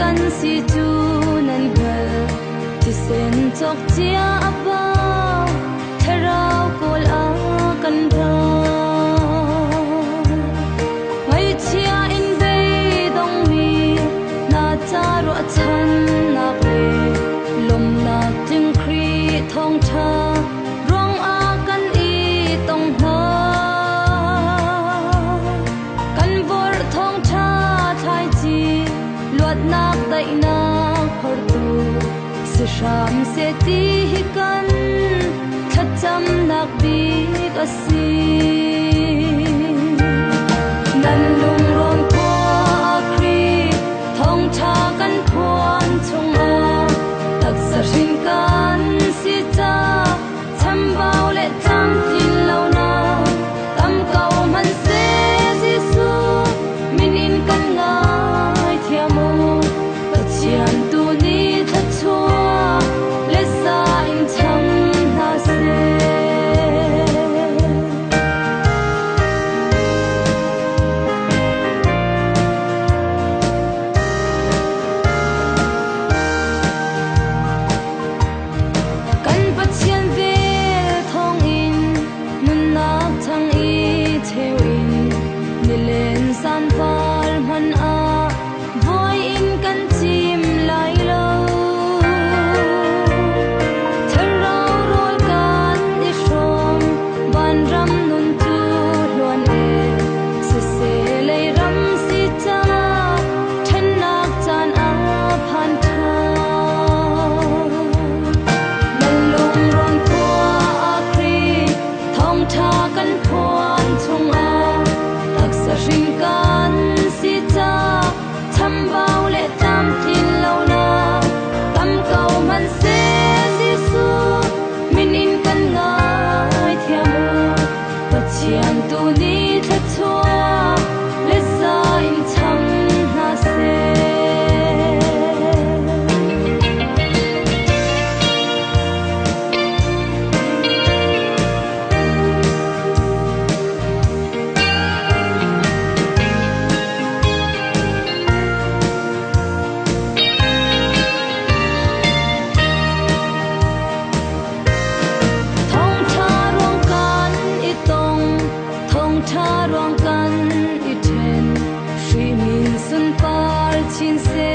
kan si tu nan gal ti sen chok chia apa tharau kol a kan ra ngai chia in be dong mi na cha ro chan na ple lom na ting khri thong tha rong a kan i tong ha kan vor thong tha thai chi luat nak dai na khor tu se sham se ti kan thacham nak bi ka si nan lung ron ko akri thong tha kan phuan chung a tak sa rin kan si ta cham bao le cham tin lo na tam kau man se jisu minin kan ngai thiamo pachian tu ni thachua le sa in cham na se kan pachian ve thong in nun nak thang i theu in nilen san fal man a voi in kan chim lai lo tharau rol kan i shom ban ram nun tu luan e se se lei ram si cha than nak chan a phan tha nan lung ron khua akri thong tha kan phuan chung a tak sa ring kan si cha cham bao le tam tin lo na tam kau man se jisu minin kan ngai thiamo pachian tu ni thachua le sa in cham na se thong tha ruang kan i tong thong tha ruang kan i then shri min sun par chin se